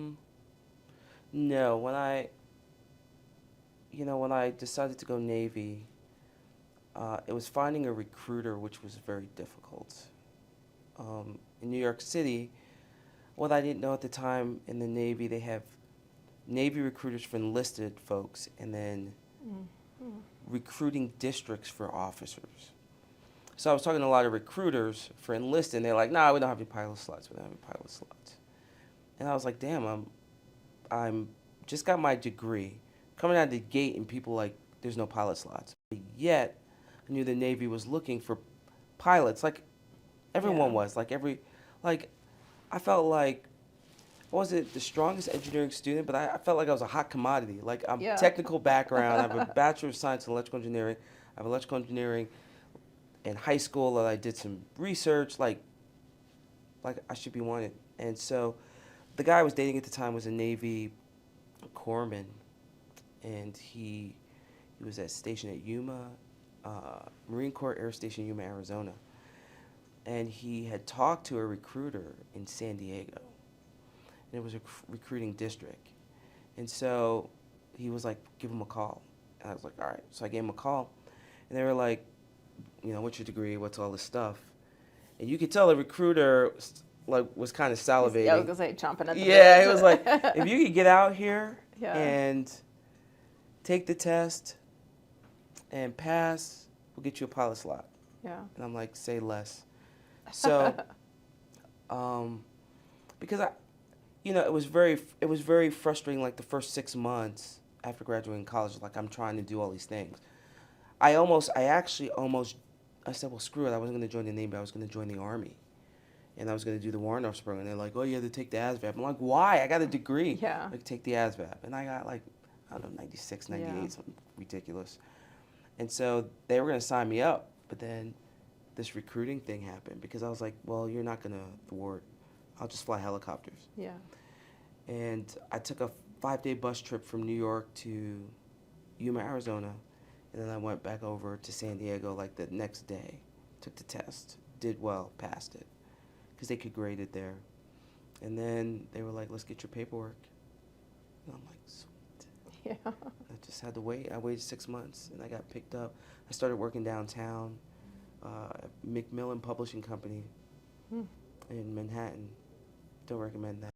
Mm, No, when I decided to go Navy, it was finding a recruiter, which was very difficult. In New York City, what I didn't know at the time in the Navy, they have Navy recruiters for enlisted folks and then Mm-hmm. recruiting districts for officers. So I was talking to a lot of recruiters for enlisted, and they're like, "Nah, we don't have any pilot slots. We don't have any pilot slots." And I was like, "Damn, I'm just got my degree, coming out of the gate, and people like, there's no pilot slots. Yet, I knew the Navy was looking for pilots. Like everyone Yeah. was. Like I felt like I wasn't the strongest engineering student, but I felt like I was a hot commodity. Like I'm Yeah. technical background. I have a bachelor of science in electrical engineering. I have electrical engineering in high school. I did some research. Like I should be wanted. And so the guy I was dating at the time was a Navy corpsman, and he was at station at Yuma, Marine Corps Air Station Yuma, Arizona, and he had talked to a recruiter in San Diego, and it was a recruiting district, and so he was like, give him a call, and I was like, all right, so I gave him a call, and they were like, what's your degree, what's all this stuff, and you could tell the recruiter like was kind of I was salivating. gonna say chomping at the Yeah, it was like, if bit. you could get out here Yeah. and take the test and pass, we'll get you a pilot slot. Yeah. And I'm like, say less. So, because it was very frustrating. Like the first 6 months after graduating college, like I'm trying to do all these things. I actually almost, I said, well, screw it. I wasn't going to join the Navy. I was going to join the Army, and I was going to do the Warrant Officer program. And they're like, oh, you have to take the ASVAB. I'm like, why? I got a degree. Yeah. Like, take the ASVAB, and I got like, I don't know, 96, Yeah. 98, something ridiculous. And so they were going to sign me up, but then this recruiting thing happened because I was like, well, you're not going to thwart. I'll just fly helicopters. Yeah. And I took a 5-day bus trip from New York to Yuma, Arizona, and then I went back over to San Diego like the next day. Took the test, did well, passed it, because they could grade it there. And then they were like, let's get your paperwork. And I'm like, sweet. Yeah. I just had to wait. I waited 6 months, and I got picked up. I started working downtown, Macmillan Publishing Company Hmm. in Manhattan. Don't recommend that.